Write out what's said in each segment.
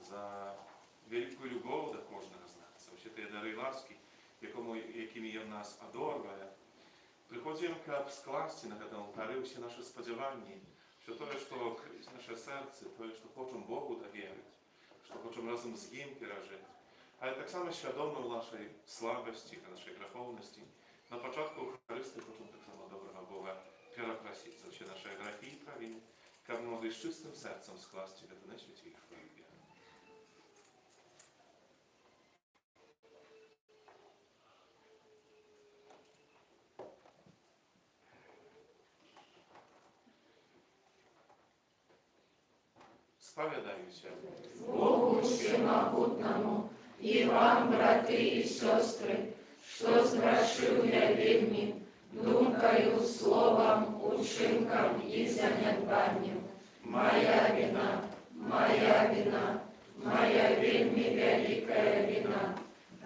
за велику любов до кожного з нас, за всі ті дари ласки, якими є в нас одорває. Приходимо, щоб скласти на цьому алтарі всі наші сподівання, що те, що крить наше серце, те, що хочемо Богу довірити, що хочемо разом з Ним пережити. Але так само свідомо нашої слабості, нашої гріховності. На початку Христи хочемо так само доброго Бога перепросити за всі наші гріхи і провини, щоб ми могли з чистим серцем скласти в найсвятішою віру. Сповідаюся Богу всемогутному і вам, брати і сестри, що згрішив я вельми, думкою, словом, учинком і занедбанням. Моя вина, моя вельми велика вина.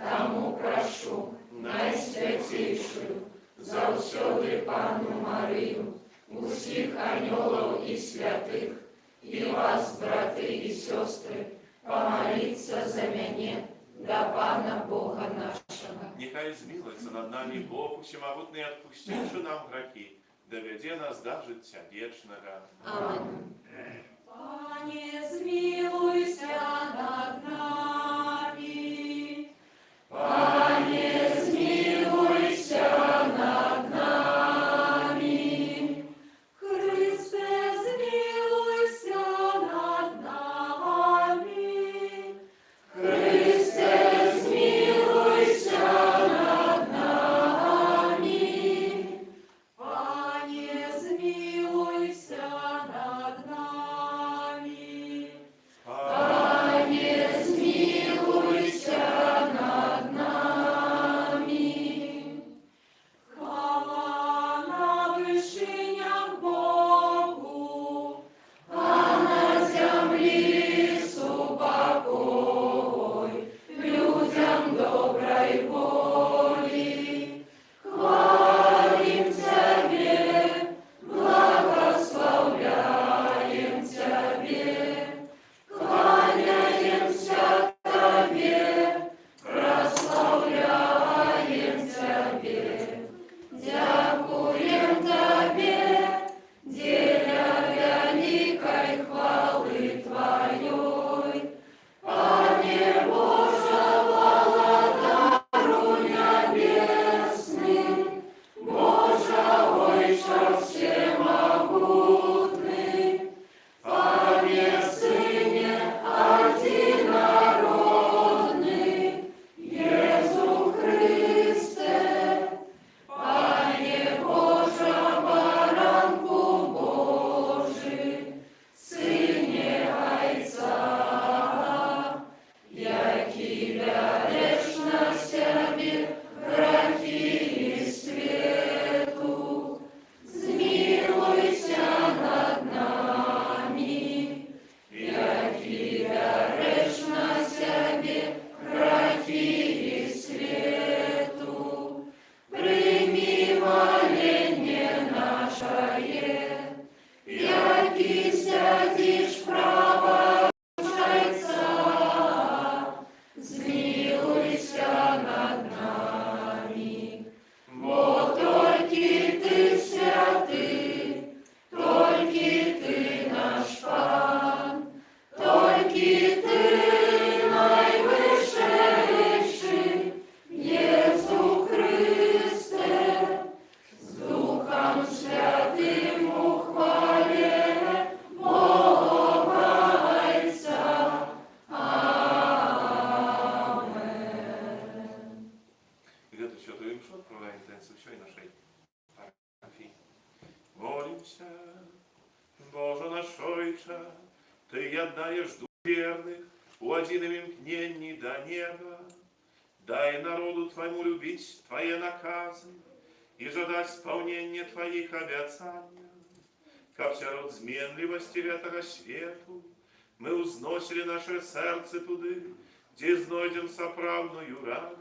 Тому прошу найсвятейшую, завсёды Панну Марию, усіх ангелов і святих, и вас, браты и сестры, помолиться за меня до Пана Бога нашего. Нехай змилуется над нами Бог всемогутный, отпустивший нам грехи, доведе нас до життя вечного. Аминь. Пане, змилуйся над нами. Пане, змилуйся над нами. Христе, змилуйся над нами. Христе, змилуйся над нами. Пане, змилуйся над нами. Пане, змилуйся над нами. Хвала на вишинях Богу, А на землі супокой, людям доброй волі. Хвалим Тебе, благословляем Тебе, кланяемся Тебе, прославляем Тебе. Дякуем Тебе, деля великой хвалы Твоей. Пане Боже, владару небесный, Боже, Отче всемогутный, Пане Сыне одинородный, Иисус Христе, Пане Боже, баранку Божий, Сыне Отца, який береш на себе грехи і свету, змилуйся над нами, який береш на себе грехи і свету, прими моление наше, який сядешь право Отца, змилуйся над нами, бо тільки Ти святий, тільки Ти наш Пан, тільки Ти найвищий, Єсу Христе, з Духом Святим у хвалі Бога Отця. Амен. Где-то святую мшу отправляем интенцию всей нашей парафии. Молимся, Боже наш Отче, Ты яднаешь дух верных у одиновым мкнении до неба. Дай народу Твоему любить Твои наказы и ждать исполнения Твоих обетаний. Как вся род зменливости этого свету, мы узносили наше сердце туды, где знойдем соправную радость.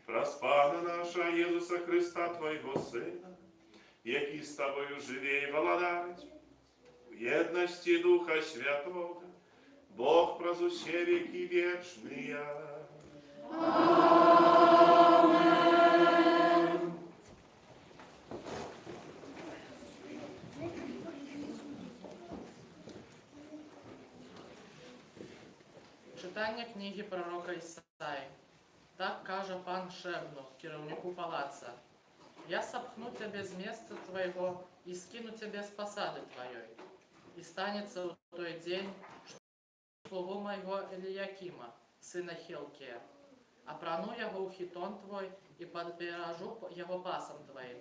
Проспана наша Єсуса Христа, Твоего Сина, який з Тобою живе і владарить, в єдності Духа Святого, Бог вас усе веки вечные. Читання книги пророка Ісаї. Так каже пан Шебну, керівнику палаца. «Я сопхну тебе з места твоего и скину тебе с посады твоей. И станется в той день, что слугу моего Элиякима, сына Хилкия, опрану его у хитон твой и подпирожу его пасом твоим,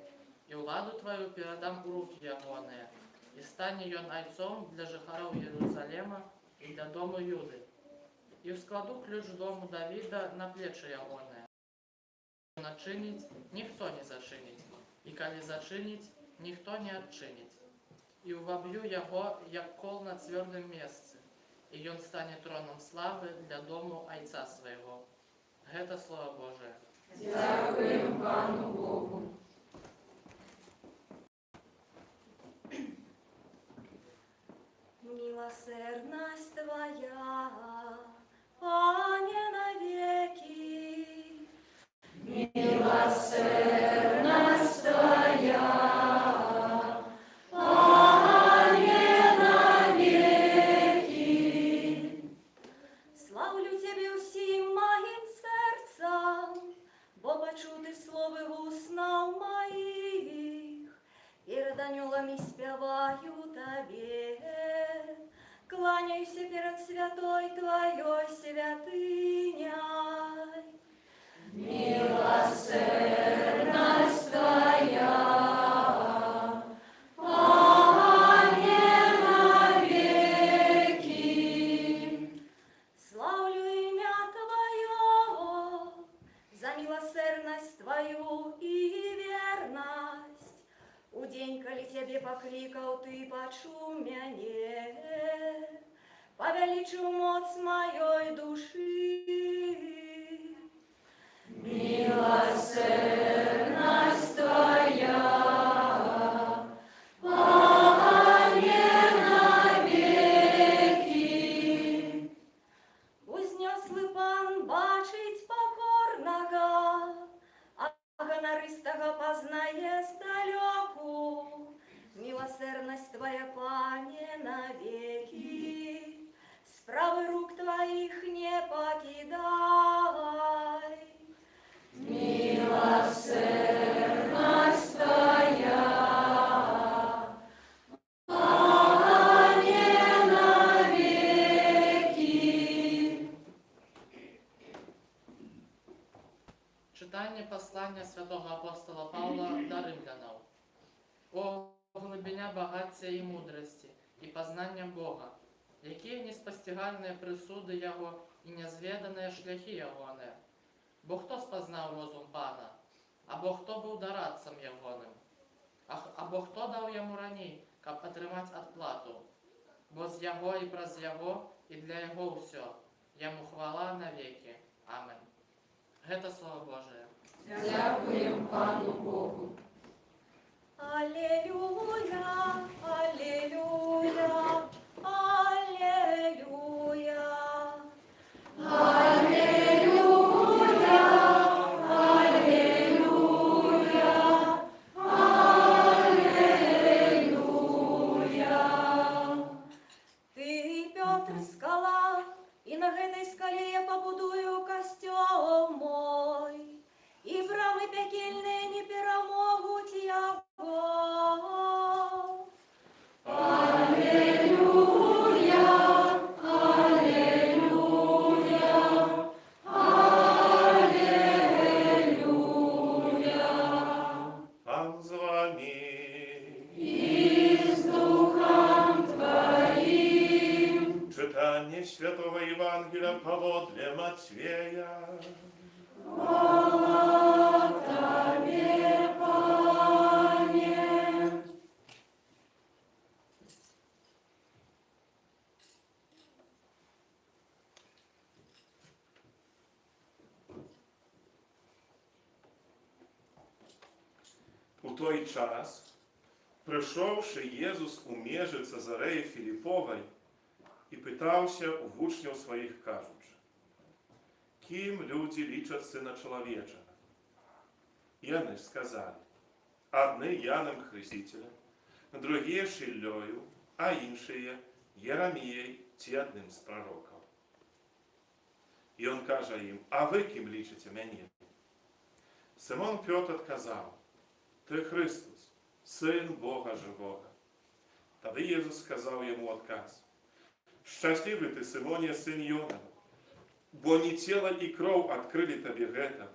и владу твою передам в руки ягоные, и стане он ойцом для жихаров Иерусалема и для дому Юды. И складу ключ дому Давида на плечи ягоные. Начинить ніхто не зачинить, і коли зачинить, ніхто не отчинить. І увоб'ю його, як кол на твердом місці, і він стане троном слави для дому Отця свого». Гэта Слово Божие. Дякуємо Пану Богу. Милосердность Твоя, Пане, навеки. Милосердность Твоя, Пане, навеки. Славлю Тебе усім моїм серцем, бо почути слови в уснах моїх. Перед анёлами спеваю Тебе, кланяюся перед святой Твоей святыней. Милосердность Твоя, Пане, навеки. Славлю имя Твое за милосердность Твою и верность. У день, коли Тебе покликал, Ты почу мяне, повеличу моц моей души. Милосердность Твоя, Пане, навеки. Узнесли Пан бачить покорного, а гонористого познає здалеку. Милосердность Твоя, Пане, навеки, справы рук Твоих не покидай. Милосердность Твоя, Пане, навеки. Читання послання святого апостола Павла до римлянам. «О глибиня багаття і мудрості, і познання Бога, які неспостигальні присуди Його і незведані шляхи Йогоне. Бо хто спознав розум Пана, або хто був дорадцем Йогоним, або хто дав йому рані, каб отримати отплату. Бо з Його і праз Його, і для Його все, Йому хвала навеки. Амин». Гэта Слово Божие. Дякуємо Пану Богу. Аллилуйя, аллилуйя, аллилуйя. Аллилуйя, аллилуйя, аллилуйя. Ты, Петр, скала, и на этой скале я побудую костел мой, и брамы пекельные не перемогут его. Аллилуйя, аллилуйя, аллилуйя. Пан з вами. И с Духом Твоим. Читання Святого Євангелія поводле Матвея. Хвала Тебе, Пане. У той час, прийшовши Єсус у межі Цезареї Філіпової, і пытаўся у вучняў сваіх, кажучы: «Кім людзі лічаць Сына Чалавечага?» Яны ж сказалі: «Адны Янам Хрысціцелем, другія Шыллёю, а іншыя Яраміяй ці адным з прарокаў». І ён кажа ім: «А вы кім лічыце мяне?» Сымон Пётр адказаў: «Ты Христос, Сын Бога Жывога». Тады Езус сказаў яму адказ: «Шчаслівы ты, Сымоне, сын Йонаў, бо не цела і кроў адкрылі табе гэта,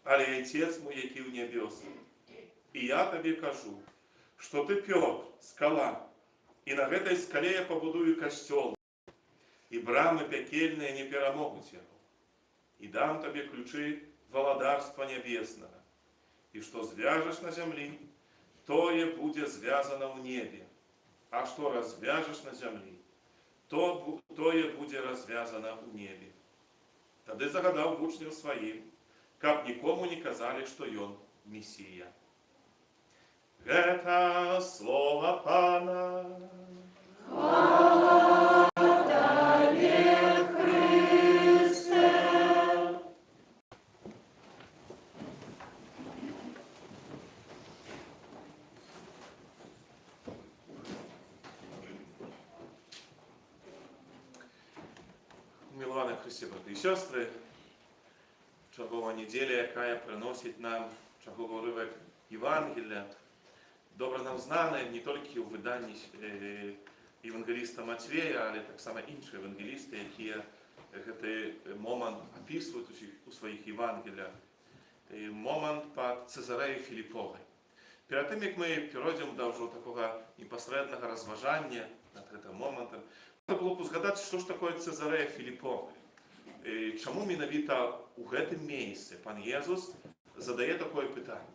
але Отец мой, які ў нябёсах. І я табе кажу, што ты Пётр, скала, і на гэтай скале я пабудую касцёл, і брамы пякельныя не перамогуць яго. І дам табе ключы валадарства нябеснага. І што звяжаш на зямлі, тое будзе звязана ў небе, а што развяжаш на зямлі, тое будзе развязана ў небе». Тады загадаў вучняў сваім, каб нікому не казалі, што ён Месія. Гэта слова Пана. Хвала Табе, Христе. Мілованы Христе, браты і сёстры, чарговая недзеля, якая прыносіць нам чарговы ўрывак Евангелія, добра нам знаны не толькі ў выданні евангеліста Матвея, але таксама іншыя евангелісты, якія гэты момант апісваюць у сваіх Евангеліях. Момант пад Цезарэяй Філіповай. Перад тым, як мы перайдзем да ўжо такога непасрэднага разважання над гэтым момантам, трэба было б узгадаць, што ж такое Цезарэя Філіповая. Чаму менавіта ў гэтым месцы пан Езус задае такое пытанне?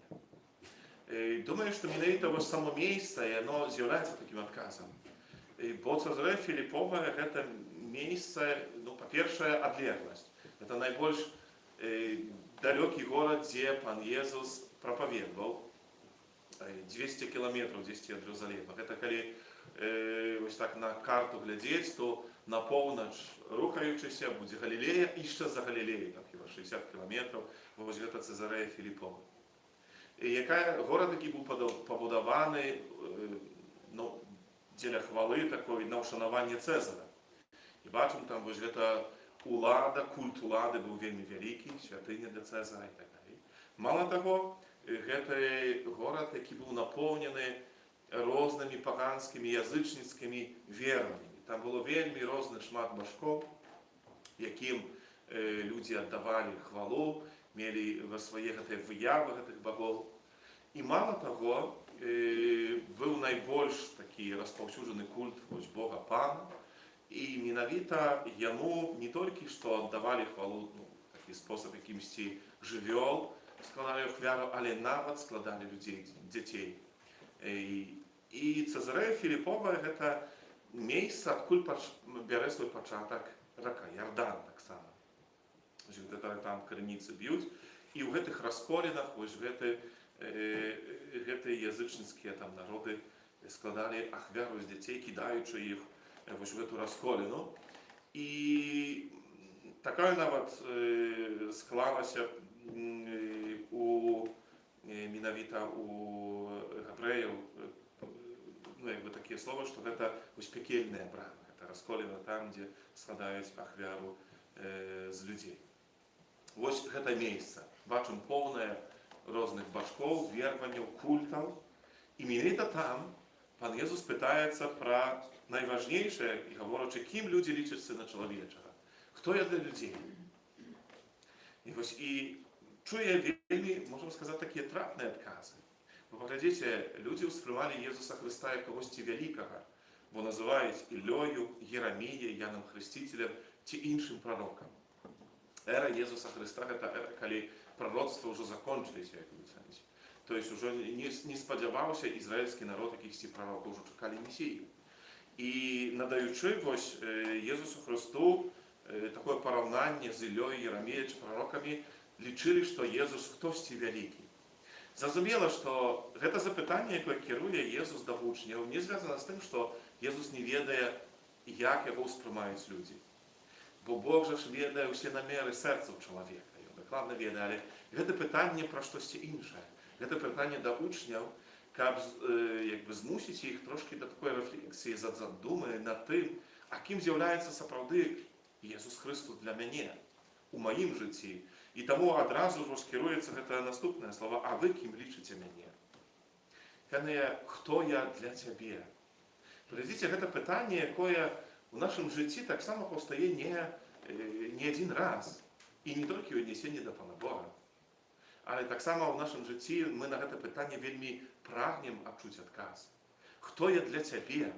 Думаю, што менавіта вось само месца, яно з'яўляецца такім адказам. Бо Цезарэя Філіповая — гэта месца, па-першае, адлегласць. Гэта найбольш далёкі горад, дзе пан Езус прапаведаваў. 200 кіламетраў дзесьці ад Jeruzalema. Гэта калі вось так на карту глядзець, то на поўнач рухаючыся будзе Галілея, і яшчэ за Галілеяй, там хіба 60 кіламетраў, вось гэта Цезарэя Філіпова. Горад, які быў пабудаваны дзеля хвалы такой на ўшанаванне Цэзара. І бачым, там вось гэта улада, культ улады быў вельмі вялікі, святыня для Цэзара і так далей. Мала таго, гэты горад, які быў напоўнены рознымі паганскімі, язычніцкімі верамі. Там было вельмі розны шмат башкоў, якім людзі аддавалі хвалу, мелі свае гэтыя выявы гэтых багоў. І мала таго, быў найбольш такі распаўсюджаны культ Бога Пана, і менавіта яму не толькі што аддавалі хвалу, такі спосаб якімсьці жывёл, складалі ахвяру, але нават складалі людзей, дзяцей. І Цезарэя Філіповая — гэта месца, адкуль бярэ свой пачатак рака Ярдан таксама. Там крыніцы б'юць, і ў гэтых расколінах вось гэтыя язычніцкія там народы складалі ахвяру з дзяцей, кідаючы іх вось у гэту расколіну. І такая нават склалася менавіта у габрэяў, такія словы, што гэта вось пекельная брама, гэта расколіна там, дзе складаюць ахвяру з людзей. Вось гэта месца. Бачым поўнае розных башкоў, вераванняў, культаў. І менавіта там пан Езус пытаецца пра найважнейшае, і гаворачы, кім людзі лічаць Сына Чалавечага. Хто я для людзей? І чуе вельмі, можам сказаць, такія трапныя адказы. Вы паглядзіце, людзі ўспрымалі Езуса Хрыста як кагосьці вялікага, бо называюць Іллёю, Яраміяй, Янам Хрысціцелем ці іншым прарокам. Эра Езуса Хрыста — гэта эра, калі пророцтвы ўжо закончыліся, як вы знаеце. То есть ужо не спадзяваўся ізраільскі народ якіхсьці прарокаў, ужо чакалі Месію. І надаючы вось Езусу Хрысту такое параўнанне з Іллёй, Яраміяй чи прарокамі, лічылі, што Езус хтосьці вялікі. Зразумела, што гэта запытанне, якое кіруе Езус да вучняў, не звязана з тым, што Езус не ведае як яго ўспрымаюць людзі. Бо Бог жа ж ведае ўсе намеры сэрцаў чалавека, ён дакладна ведае, але гэта пытанне пра штосьці іншае. Гэта пытанне да вучняў, каб змусіць іх трошкі да такой рэфлексіі, задумы над тым, а кім з'яўляецца сапраўды Jesús Христос для мяне, у маім жыцці. І таму адразу ж кіруецца гэта наступнае слова, а вы кім лічыце мяне? Хто я для цябе? Глядзіце, гэта пытанне, якое у нашым жыцці таксама паўстае не адзін раз. І не толькі ў аднесенні да Пана Бога. Але таксама ў нашым жыцці мы на гэта пытанне вельмі прагнем адчуць адказ. Хто я для цябе?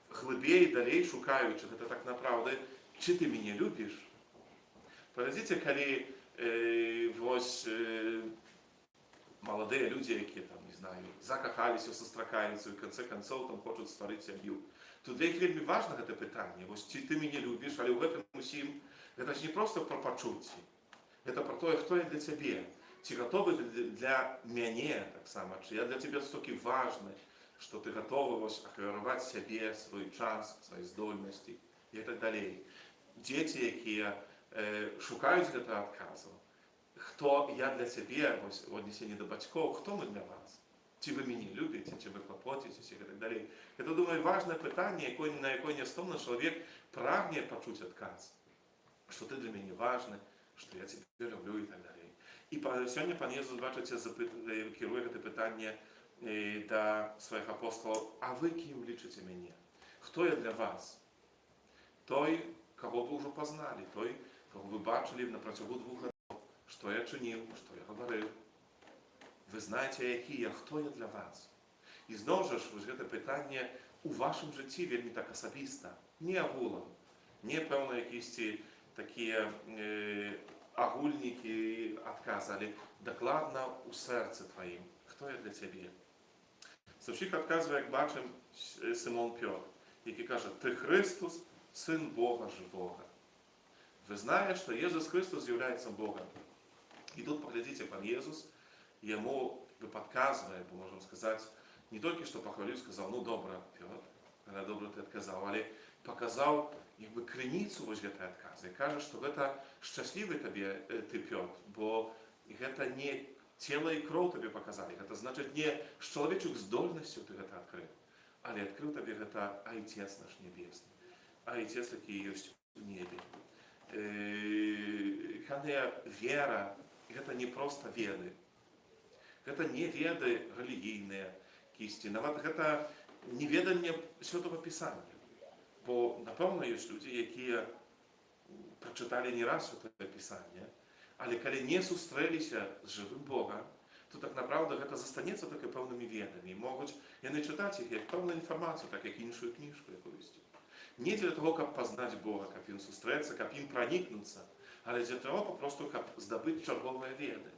Глыбей, далей шукаючы, гэта так напраўды, чи ты мяне любіш? Глядзіце, калі маладыя людзі, якія там, не знаю, закахаліся, сустракаюцца, і ў канцы канцоў там хочуць стварыць сям'ю. Тут для іх вельмі важна гэта пытанне. Ці ты мяне любіш, але ў гэтым усім гэта ж не проста пра пачуцці. Гэта пра тое, хто я для цябе. Ці гатовы для мяне таксама, чи я для цябе столькі важны, што ты гатовы ахвяраваць сябе, свой час, свае здольнасці і так далей. Дзеці, якія шукаюць гэта адказу. Хто я для цябе, у аднесенні да бацькоў, хто мы для вас? Ці вы мяне любіце, ці вы клапоціцеся і так далей. Гэта, думаю, важнае пытанне, на якое нястомны чалавек прагне пачуць адказ. Што ты для мяне важны, што я цябе люблю і так далей. І сёння пан Jesús, бачыце, кіруе гэта пытанне да сваіх апостолаў, а вы кім лічыце мяне? Хто я для вас? Той, каго вы ўжо пазналі, той, каго вы бачылі на працягу 2 гадоў, што я чыніў, што я гаварыў. Вы знаеце, які я, хто я для вас. І зноў жа ж, гэта пытанне у вашым жыцці вельмі так асабіста, не агулам, не пэўна якісьці такія агульнікі адказалі, дакладна ў сэрцы тваім, хто я для цябе. Саўчык адказвае, як бачым, Сымон Пётр, які кажа, ты Христос, Сын Бога жывога. Вы знаете, што Jesús Христос з'яўляецца Богом. І тут, паглядзіце, пан Jesús яму падказвае, бо можам сказаць, не толькі што пахваліў, сказаў, ну добра, Пётр, але добра ты адказаў, але паказаў крыніцу гэтай адказы. Кажа, што гэта шчаслівы табе ты, Пётр, бо гэта не цела і кроў табе паказалі, гэта значыць не з чалавечых здольнасцяў ты гэта адкрыў, але адкрыў табе гэта Айцец наш небесны, Айцец, які ёсць у небе. Вера, гэта не проста веды. Гэта не веды рэлігійныя кісці, нават гэта не веданне Святого Пісання. Бо, напэўна, ёсць людзі, якія прачыталі не раз Святое Пісанне, але калі не сустрэліся з жывым Богам, то так напраўда гэта застанецца толькі пэўнымі ведамі. Могуць яны чытаць іх як пэўную інфармацыю, так як іншую кніжку якуюсь. Не для того, каб пазнаць Бога, каб ім сустрэцца, каб ім пранікнуцца, але для того, папросту, каб здабыць чарговыя веды.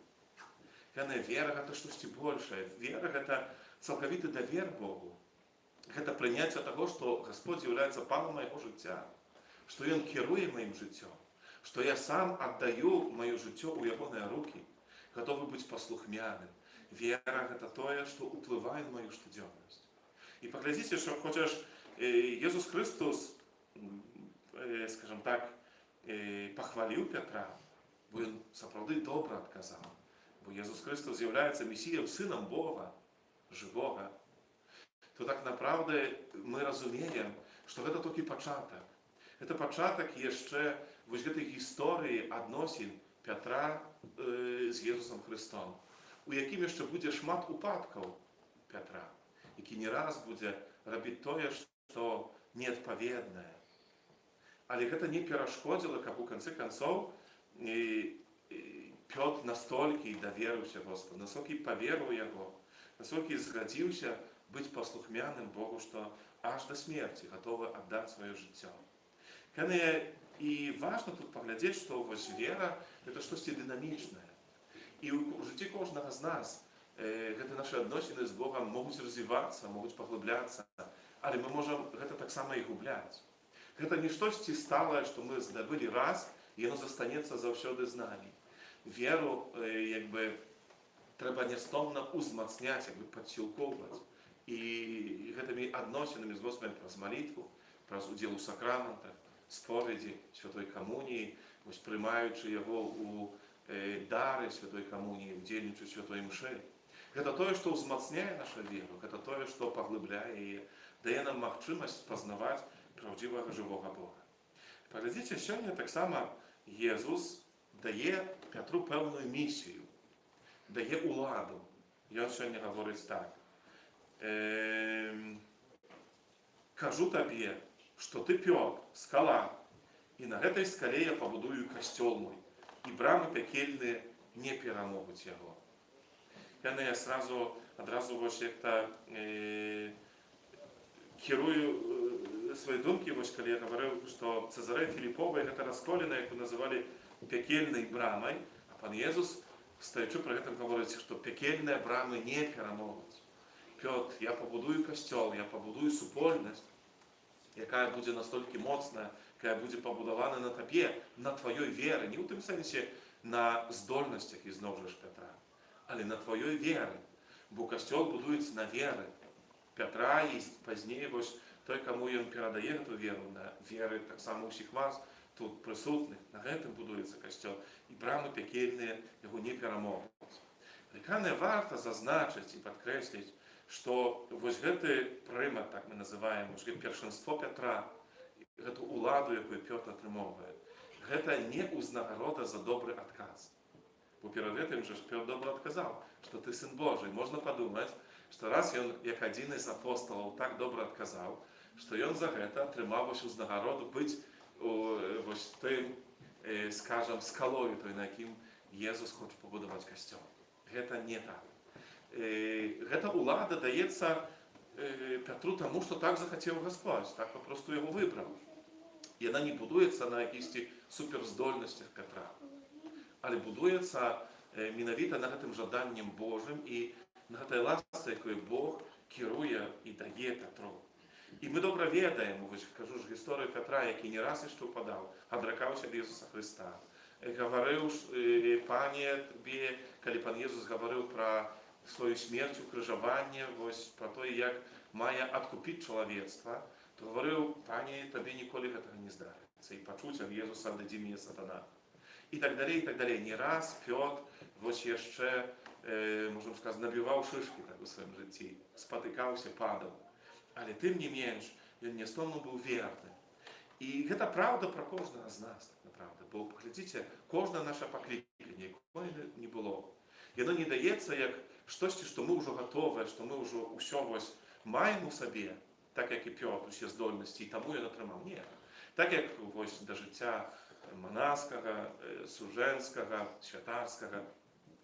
Вера гэта штосьці большае. Вера гэта цалкавіты давер Богу. Гэта прыняцце таго, што Гасподзь з'яўляецца панам майго жыцця, што Ён кіруе маім жыццём, што я сам аддаю маё жыццё ў ягоныя рукі, гатовы быць паслухмяным. Вера гэта тое, што ўплывае на маю штодзённасць. І паглядзіце, што хочаш Jesús Христос, скажам так, пахваліў Пятра, бо ён сапраўды добра адказаў. Бо Jesús Христос з'яўляецца Месіям, Сынам Бога, жывога. То так напраўды мы разумеем, што гэта толькі пачатак. Гэта пачатак яшчэ гэтай гісторыі адносін Пятра з Jesúsам Христом, у якім яшчэ будзе шмат упадкаў Пятра, які не раз будзе рабіць тое, што неадпаведнае. Але гэта не перашкодзіла, каб у канцы канцоў Пётр настолькі даверыўся Господу, настолькі паверыў яго, настолькі згадзіўся быць паслухмяным Богу, што аж да смерці гатовы аддаць сваё жыццё. І важна тут паглядзець, што вера – гэта штосьці дынамічнае. І ў жыцці кожнага з нас гэты нашы адносіны з Богам могуць развівацца, могуць паглыбляцца, але мы можам гэта таксама і губляць. Гэта не штосьці сталае, што мы здабылі раз, і яно застанецца заўсёды з намі. Веру трэба нястомна ўзмацняць, падсілкоўваць. І гэтымі адносінамі з Господам праз малітву, праз удзел у сакраментах, споведи, святой коммунии, приймаючи його у дары святой коммунии, удзельнічаць святой мшы. Гэта тое, што ўзмацняе нашу веру, гэта тое, што паглыбляе яе, дае нам магчымасць пазнаваць праўдзівага жывога Бога. Паглядзіце, сёння таксама Езус дае Пятру пэўную місію, дае уладу. Ён сёння гаворыць так: кажу табе, што ты Пётр, скала, і на гэтай скале я пабудую касцёл мой, і брамы пякельныя не перамогуць яго. Яны я адразу як-то кірую свае думкі, калі я гаварыў, што Цезарэя Філіпова гэта расколіна, яку называлі пякельнай брамай, а пан Езус, стаючы пры гэтым, гаворыць, што пякельныя брамы не перамогуць. Пётр, я пабудую касцёл, я пабудую супольнасць, якая будзе настолькі моцная, якая будзе пабудавана на табе, на тваёй веры, не ў тым сэнсе на здольнасцях ізноў жа Пятра, але на тваёй веры, бо касцёл будуецца на веры Пятра, і пазней той, каму ён перадае гэту веру, на веры таксама ўсіх вас тут прысутных, на гэтым будуецца касцёл, і брамы пякельныя яго не перамогуць. Вялікая варта зазначыць і падкрэсліць, што гэты прымат, так мы называем, першынство Пятра, гэту уладу, якую Пётр атрымоўвае, гэта не ўзнагарода за добры адказ. Бо перад гэтым жа Пётр добра адказаў, што ты сын Божий. Можна падумаць, што раз ён, як адзін з апосталаў, так добра адказаў, што ён за гэта атрымаў узнагароду быць тым, скажам, скалою, той, на якім Езус хоча пабудаваць касцёл. Гэта не так. Гэта ўлада даецца Пятру таму, што так захацеў Гасподзь, так папросту яго выбраў. Яна не будуецца на якіхсьці суперздольнасцях Пятра, але будуецца менавіта на гэтым жаданнем Божым і на гэтай ласцы, якой Бог кіруе і дае Пятру. І мы добра ведаем, кажу ж гісторыю Пятра, які не раз яшчэ ўпадаў, адракаўся ад Ісуса Хрыста. Гаварыў, пане, табе, калі пан Езус гаварыў пра свою смерць, укрыжаванне, пра тое, як мае адкупіць чалавецтва, то гаварыў, пане, табе ніколі гэтага не здарыцца, і пачуць ад Езуса аддадзі мне сатана. І так далей, і так далей. Не раз Пётр яшчэ, можна сказаць, набіваў шышкі так у сваім жыцці, спатыкаўся, падаў. Але тым не менш, ён нястомна быў верны. І гэта праўда пра кожнага з нас, так направда. Бо, паглядзіце, кожнае наша пакліканне, якое не было, яно не даецца як штосьці, што мы ўжо гатовыя, што мы ўжо ўсё маем у сабе, так як і Пётр, усе здольнасці, і таму ён атрымаў. Не. Так як да жыцця манаскага, сужэнскага, святарскага,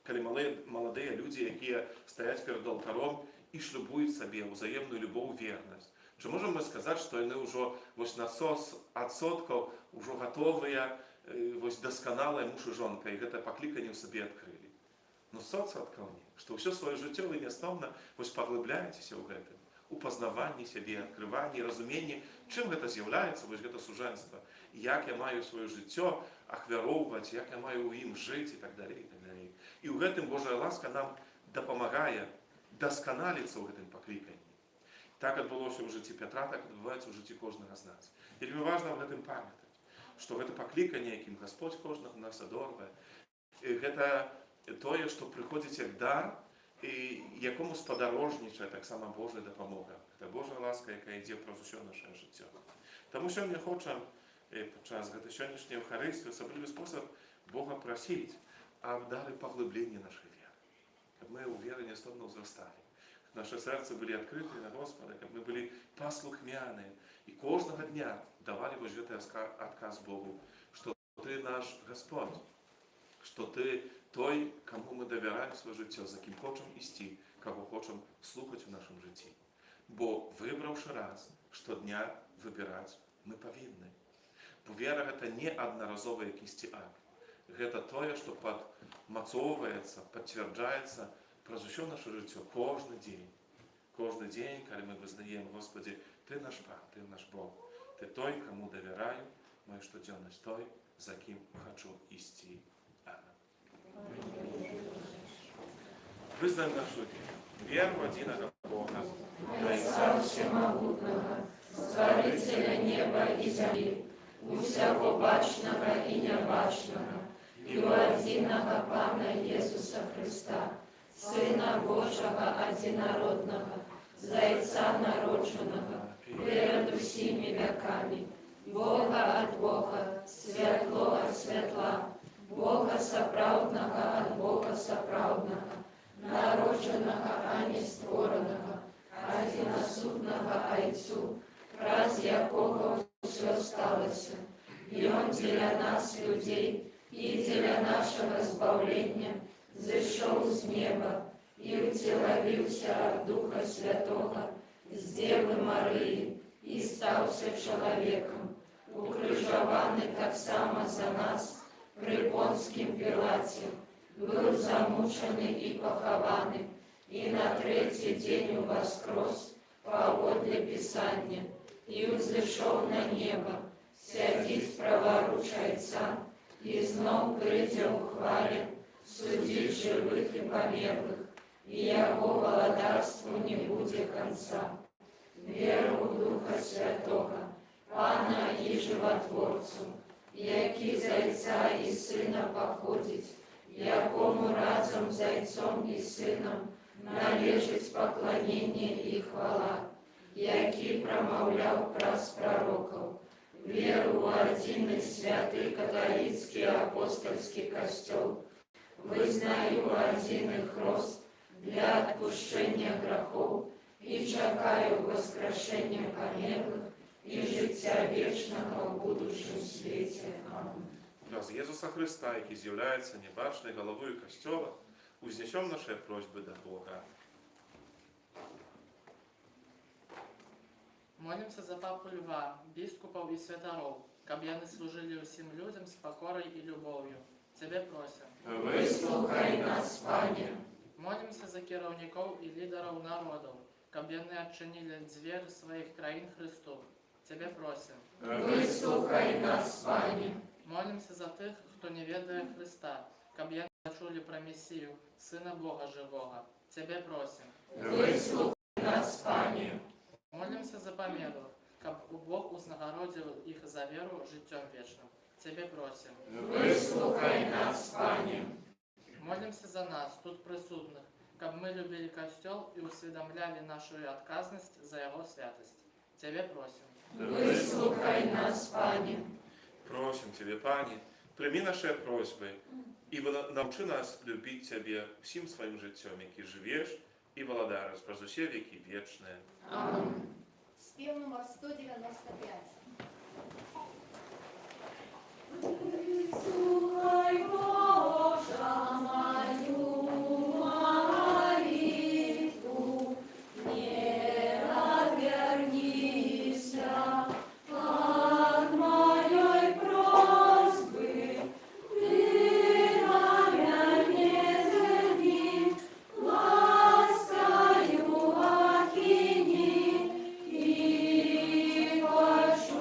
калі маладыя людзі, якія стаяць перад алтаром і шлюбуюць сабе ўзаемную любоў, вернасць. Чи можемо ми сказати, що вони вже на 100% вже готові, досконалі муж і жонка, і це покликання в собі відкрили. Но 100% ні. Що все своє життя ви неустанно поглибляєтеся в этом, у познаванні себе, відкриванні, розумінні, чим це з'являється, це суженство, як я маю своє життя ахвяровувати, як я маю у їм жити, і так далі, і так далі. І в этом Божа ласка нам допомагає досконалитися в этом покликанні. Так адбылося ў жыцці Пятра, так адбываецца ў жыцці кожнага з нас. Вельмі важна в гэтым памятаць, што гэта пакліканне, якім Гасподзь кожнага нас адорвае, гэта тое, што прыходзіць як дар, якому спадарожнічае таксама Божая дапамога. Гэта Божая ласка, якая ідзе праз усё нашае жыццё. Таму сёння хочам падчас гэтай сённяшняй Еўхарыстыі асаблівы спосаб Бога прасіць аб дары паглыблення нашай веры, каб мы ў веры нястомна ўзрасталі. Наши сердца были открыты на Господа, как мы были послухмяны. И каждого дня давали этот отказ Богу, что Ты наш Господь, что Ты той, кому мы доверяем свое життя, за кем хочем идти, кого хочем слухать в нашем житті. Бо выбравши раз, что дня выбирать мы повинны. Бо вера – это не одноразовый якийсь акт. Это то, что подмацовывается, подтверждается праз усё наше жыццё кожны дзень. Кожны дзень, калі мы вызнаем, Господи, Ты наш Пан, Ты наш Бог. Ты той, кому доверяю, мою штодзённасць, той, за кім хочу ісці. Амин. Вызнаем нашу веру в единого Бога, Отца Всемогутного, Створителя неба і землі, усяго бачного і небачного, і у одиного Пана Єсуса Христа, Сина Божого одинородного, Зайца народженого, перед усіми веками, Бога от Бога, святло от святла, Бога соправдного от Бога соправдного, народженого, а не створеного, одиносудного Отцу, раз якого все сталося, і Он для нас, людей, і для нашого збавлення, зійшов з неба, і утіловився от Духа Святого, з Деви Марії, і стався чоловіком, укрижований так само за нас, при Понскім Пілаті, був замучений і похований, і на третій день воскрес, поводле Писання, і узійшов на небо, сядіть праворуч Отця, і знов прийде у хвалі, судить живих і померлих, і Його володарству не буде кінця. Віру у Духа Святого, Пана і Животворцю, який Зайця і Сина походить, якому разом з Отцом і Сином належить поклонення і хвала, який промовляв праз пророків, віру в один і святий католицький апостольський костел, визнаю один і хрост для відпущення гріхів і чекаю воскрешення померлих і життя вічного в будущому світі. Амінь. Раз Єсуса Христа, який з'являється небачною головою Костьола, узнесем наші просьби до Бога. Молимся за папу Льва, біскупов і святоров, каб яны служили усім людям з покорою і любов'ю. Тебе просим. Вислухай нас, Пане. Молимся за керівників і лідерів народів, каб яны відчинили двері своїх країн Христу. Тебе просим. Вислухай нас, Пане. Молимся за тих, хто не ведає Христа, каб яны почули про Месію, Сина Бога Живого. Тебе просим. Вислухай нас, Пане. Молимся за померлих, каб Бог узнагородив їх за віру життям вічним. Тебе просим. Вислухай нас, Пане. Молимся за нас, тут присутних, каб ми любили Костел і усвідомляли нашу відказність за Його святость. Тебе просим. Вислухай нас, Пане. Просим Тебе, Пане, прийми наші просьби і навчи нас любити Тебе всім своїм життям, який живеш, і володариш про усі віки вічні. Амінь. Спів номер 195. Слухай, Божа мою молитву, не отвернися от моей просьбы, ты на меня зерни, ласкою окини, и прошу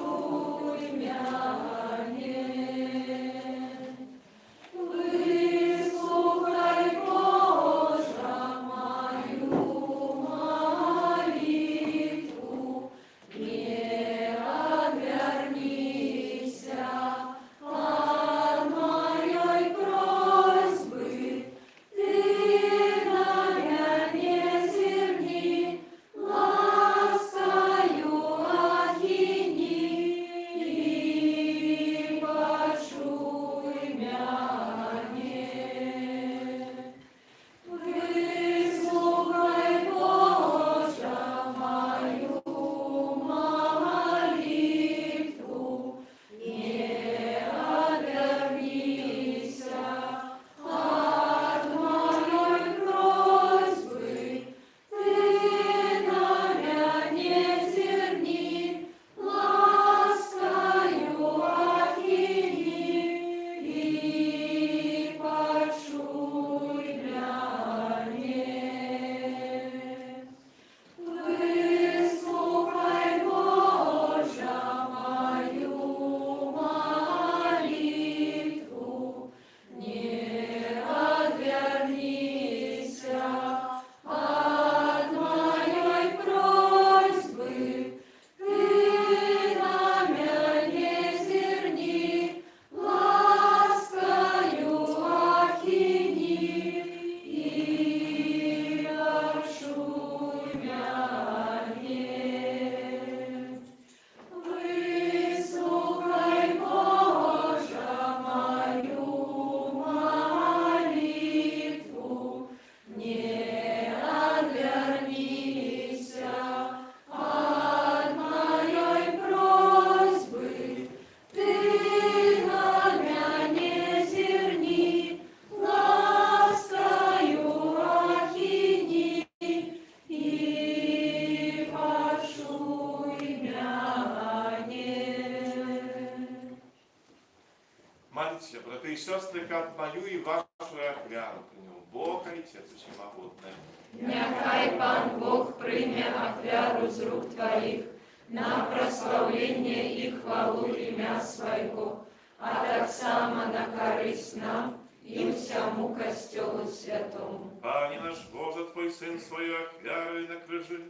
Молитесь, браты и сестры, как мою и вашу ахвяру принял Бог, Отец Всемогутный. Нехай Пан Бог прийме ахвяру з рук Твоїх на прославлення і хвалу ім'я Свого, а так само на користь нам і всьому Костьолу Святому. Пане наш Боже, Твой Сын свою ахвяру на крыже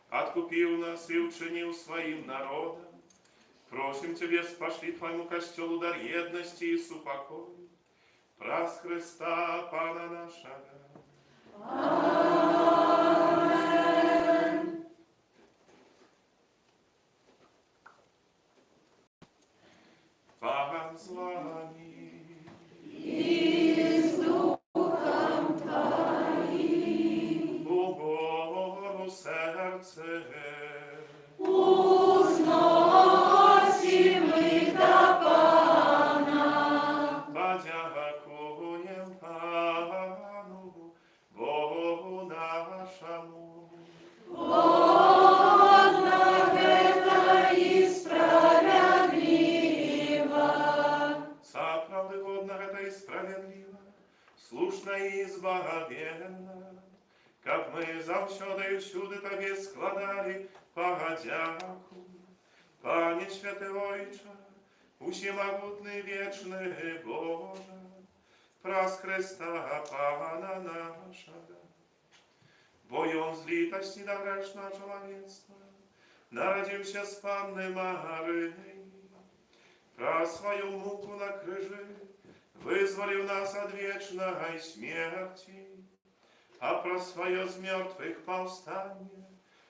откупил нас и учинил своим народом. Просим Тебе, спошли Твоему костелу дар едности и супокою. Прас Христа, Пана нашего. Амен. Пан с вами. І з Духом Твоїм. Убору сердце. Узносим ми до Пана. Подякуем Пану, Богу нашему. Одно это и справедливо. Заправды годно это и справедливо, слушно и избавенно, как мы завсёды и всюди Тебе складали подяку. Пане святый Ойче, усемогутный вечный Боже, прас Христа Пана нашего, бо Он з литости до грешного человечества народился с Панны Марии, про свою муку на крыже вызволил нас от вечной смерти, а про свое с мертвых повстание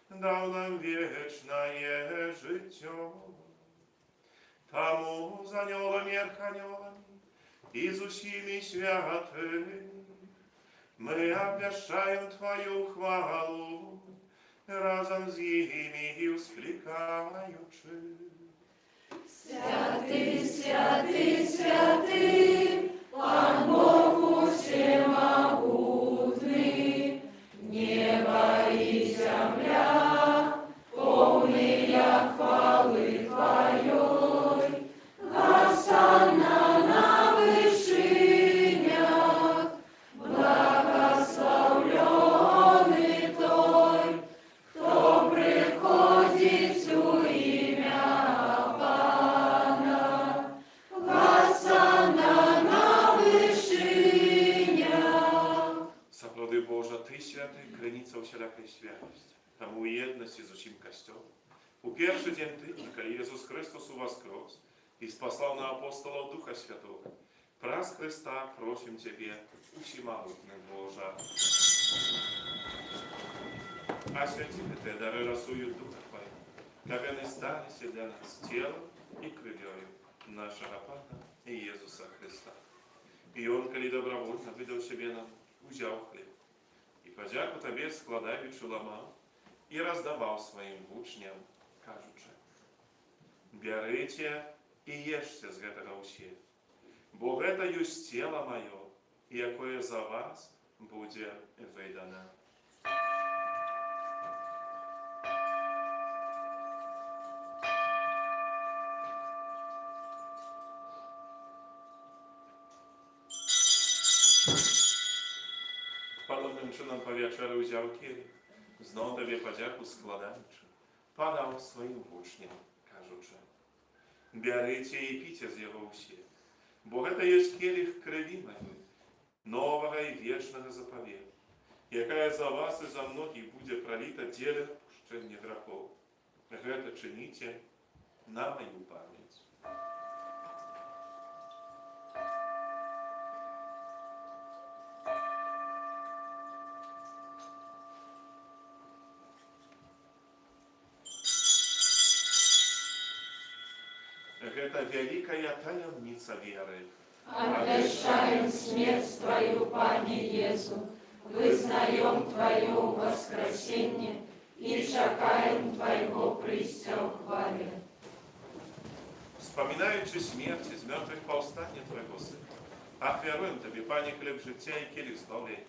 дал нам вечное житье. Тому за анёлами и арханёлами и с усими святыми мы обвещаем Твою хвалу, разом с ими ускликаючи. Святый, святый, святый, Пан Бог всемогутный, небо и земля, полные хвалы Твоей. Госанна на вышинях, благословленный Той, кто приходит у имя Пана. Госанна на вышинях. Сапроды Божа, Ты святый, граница всякой святости. Тому едность изучим костел. У первый день Ты, когда Иисус Христос воскрес и спасал на апостолов Духа Святого. Прас Христа просим Тебе, всемогутный Божа. Освяти Ты дары росую Духа Твоего, как они стали для нас телом и кровью нашего Пана Иисуса Христа. И Он, коли добровольно выдал себе нам, взял хлеб, и подяку Тебе складаючи ламав, и раздавал своим учням, кажучи: «Берите и ешьте з гэтага ўсе, бо гэта ёсць цела маё, якое за вас будзе выдана». Подобным чином по вечері узяв келих, знов Тебе подяку складаючи, подав своїм учням, кажучи: «Берите і пійте з його усі, бо гэта есть келих крові моєї, нового і вічного заповіту, якая за вас і за многих буде пролита для отпущення грехов. Гэта чините на мою пам'ять». Гэта великая таямница веры. Обвещаем смерть Твою, Пане Иису, вызнаем Твое воскресение и чекаем Твоего прийстя в хвале. Вспоминаючи смерть из мертвых повстания Твоего Сына, ахвяруем Тебе, Пане, хлеб життя и келих збавлення.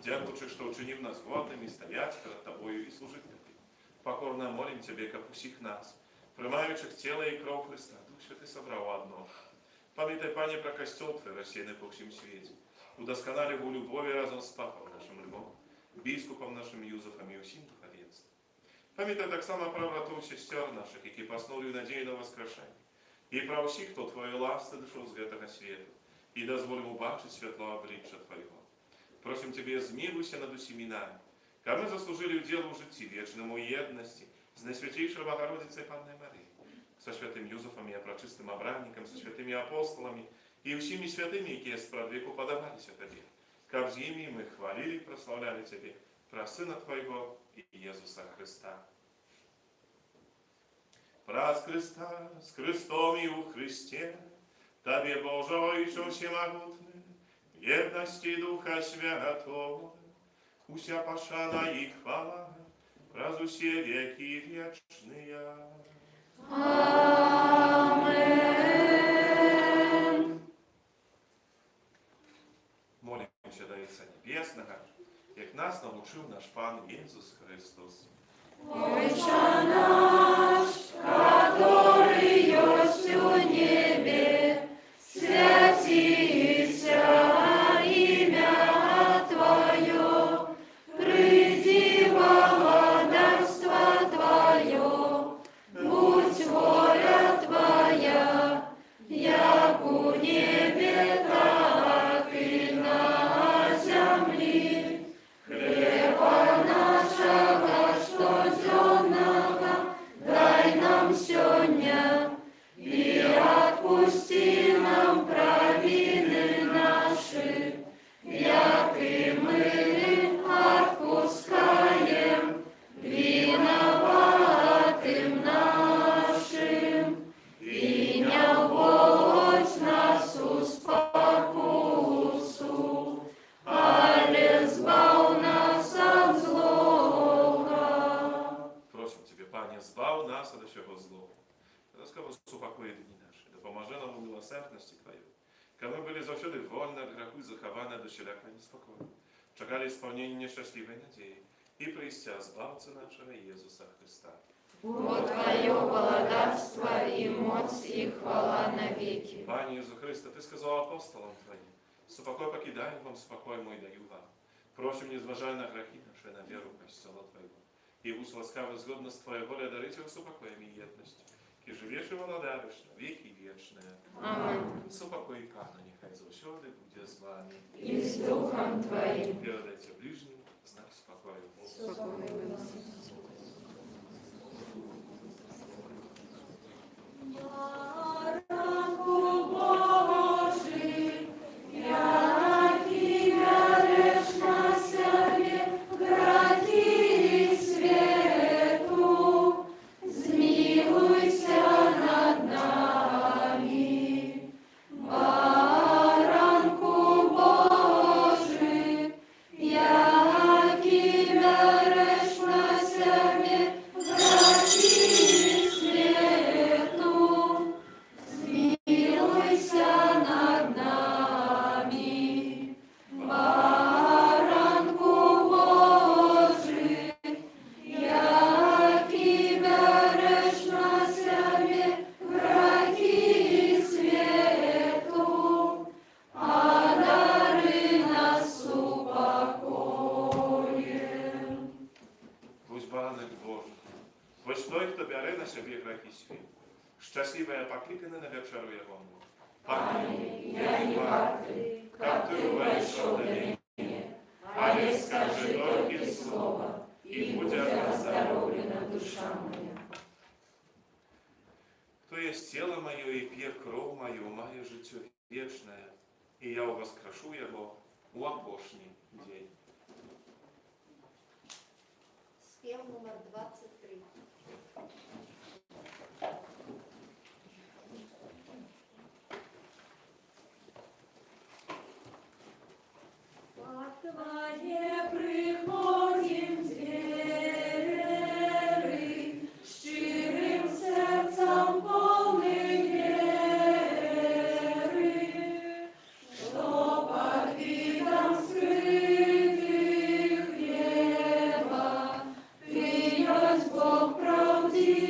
Дякуючи, что учинив нас годными стоять перед Тобою и служить Тебе. Покорно молим Тебе, как усіх нас, приймаючих тіло і кров Христа, Дух Святий собрав одно. Пам'ятай, Пане, про костел Твой, рассеянный по всем свете. Удосконали его любови разом с Папом нашим Львом, біскупом нашим Юзефом і усім духовенством. Пам'ятай так само про братов сестер наших, які поснули в надії на воскрешення. І про всіх, хто Твої ласти дійшов з гэтага світу, і дозволим убачити світло обличчя Твоего. Просим Тебе, змилуйся над усіми нами, ка ми заслужили удел у житті вічному єдності з Найсвятейшою Богородицей Панной Марії, со святым Юзефом и пречистым Абранником, со святыми апостолами и всеми святыми, які спрадвеку подавалися Тебе, каб з ними мы хвалили и прославляли Тебе, про Сына Твоего и Иисуса Христа. Праз Христа, с Христом и у Христе, Тебе, Божойче всемогутный, в едности Духа Святого, уся пошана и хвала, праз усе веки вечные. Амен. Молимся до Отца Небесного, як нас научил наш Пан Иисус Христос. Отче наш, который есть у небе, святися имя Твое, приди владарство Твое, будь воля Твоя, як у небе, так и на земле. Хлеба нашего штодзённого дай нам сегодня, и отпусти нам провины наши, як и мы отпускаем виноватым нашим, и не вводь нас у спокусу, але збав нас от злого. Просим Тебе, Пане, збав нас от всього злого. Ласкаво супокої дні наші, допоможи нам у милосердності Твоєї. Ка ми були завсюди вольні від греху, заховані до всілякого неспокою. Чекали сповнення щасливої надії і прийстя збавця нашого Ісуса Христа. Бо Твое владарство и моц и хвала навеки. Пане Ісус Христе, Ти сказав апостолам Твоїм, «Спокой покидаю вам, спокой мой даю вам. Просим, не зважай на грехи наши, на веру костела Твоего. И будь ласкавы згодно с Твоей волей дарите вас упокоем и едностью, и живешь и владаришь на веки вечные. Амен. Супокой Пана, нехай завсёды буде з вами. И с Духом Твоим. Передайте ближним знак спокою. Ранку Божий, який береш на себе грехи світу, змилуйся над нами. Баранку Божий, який береш на себе грехи світу, змилуйся над нами. Баранку Божий, який береш на себе грехи світу, а дари нас упокоєм. Будь бараnek Божий, будь той, хто бере на себе грехи світ. Щасливая покликана на вечеру Євангелію. Пане, Я не вартий, как Ты войшов до меня, але скажи только слово, и будет оздоровлена душа моя. Кто есть тело мое и пьет кровь мою, мое житие вечное, и я воскрешу его у опошний день. Спев номер 23. По Твоей приходим двери, щирым сердцем полны веры, что под видом скрытых неба принес Бог правдивый.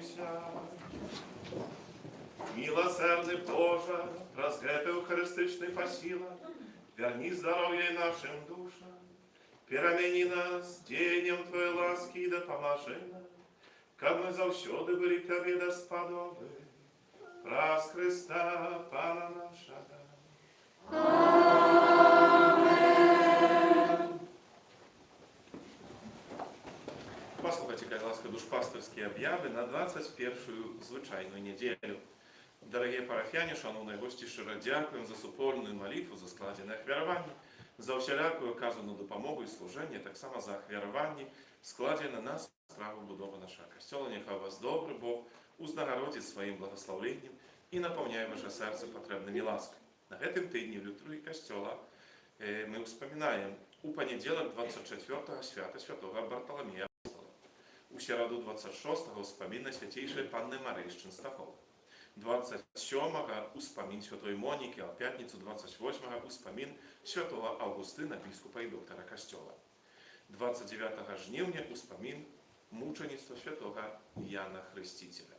молимся. Милосердный Боже, праз гэты Eucharystyczny посила, верни здоровье нашим душам, перамяни нас денем Твоей ласки и допоможи нам, как мы завсёды были к Тебе досподобы, праз Христа Пана нашего. Послухайте, как ласка, душпастерские объявы на 21-ю звычайную неделю. Дорогие парафіяні, шановні гості, щиро дякуємо за супольну молитву, за складене ахвярування, за всілякую оказану допомогу і служення, так само за ахвярування, складене на справу будови нашого костьола. Нехай вас добрий Бог узнагородить своїм благословенням і наповняє ваше серце потребними ласками. На гэтым тыдні в літургії костьола ми вспоминаємо у понеділок 24-го свята святого Бартоломея Апостола, у середу 26-го успомин Святейшей Панны Марии з Ченстахова, 27-го успомин Святої Моніки, а в п'ятницю 28-го успомин Святого Августина, біскупа і доктора Костьола. 29 жнивня успомин мучеництва Святого Яна Хрестителя.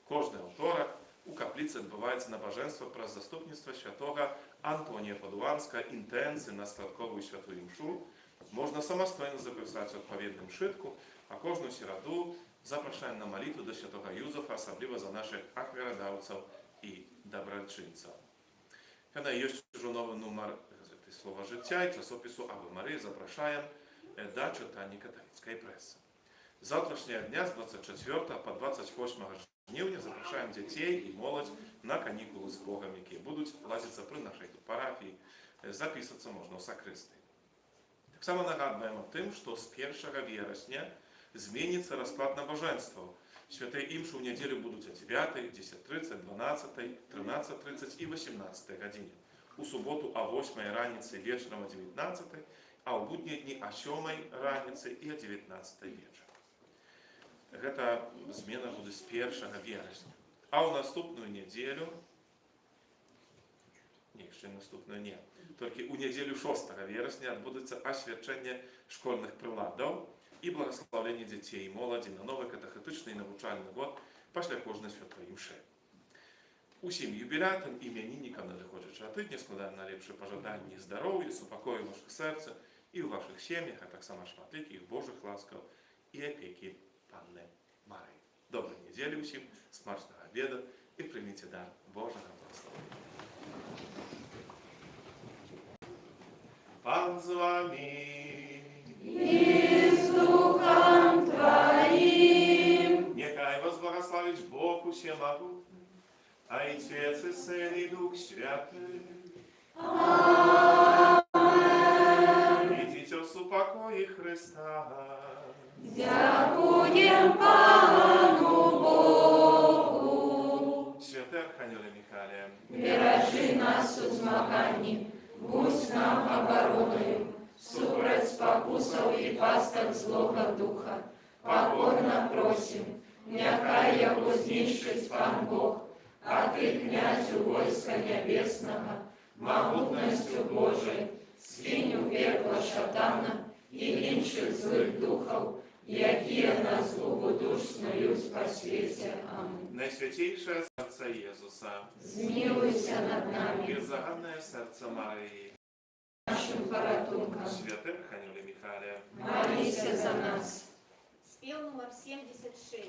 Кожний второк у каплиці відбувається набоженство про заступництво Святого Антонія Падуанського, інтенси на складкову святую мшу. Можна самостійно записати відповідну мшитку, а кожну середу запрошуємо на молитву до Святого Юзефа, особливо за наших ахвяродавців і доброчинців. Когда є вже новий номер газети «Слово життя» і часопису «Ави Марії» запрошуємо до читання католицької преси. З завтрашнього дня, з 24 по 28 жнивня, запрошуємо дітей і молодь на канікули з Богом, які будуть лазитися при нашій парафії. Записуватися можна у сакристії. Так само нагадуємо тим, що з 1 вересня зміниться розклад набоженства. Святые імши в неділю будуть о 9, 10:30, 12, 13:30 і 18 годині. У суботу о 8 раниці вечором о 19, а у будні дні о 7 раниці і о 19 вечора. Гэта змена буде з 1 вересня. А у наступную неділю, ще наступную не, тільки у неділю 6 вересня відбудеться освячення школьних приладів і благословення дітей і молоді на новий катехетичний і навчальний год після кожної святої мши. Усім юбілятам і іменинникам надходячого тижня складаємо найлепші пожадання здоров'я, супокою в ваших серцях і в ваших сім'ях, а так само шматликих Божих ласкав і опеки Панни Марії. Доброї неділі усім, смачного обіду і прийміть дар Божого благословення. Пан з вами. И с Духом Твоим. Нехай вас благословить Бог Всемогутний, Отец и Сын и Дух Святый. Аминь. Идите в супокої Христа. Дякуєм Пану Богу. Святий Архангеле Михайле, Бережи нас у змаганні, будь нам обороною, супроть спокусов і пасток злого духа. Покорно просим, нехай його знищить Пан Бог, а ти, князю войска небесного, могутностью Божией, скинь у пекла шатана і інших злих духов, які на злобу душ снують по світі. Аминь. Найсвятейшее серце Єзуса, Змилуйся над нами, беззаганне серце Марії, нашим порятунком. Святий Архангеле Михайле, Молися за нас. Спел номер 76.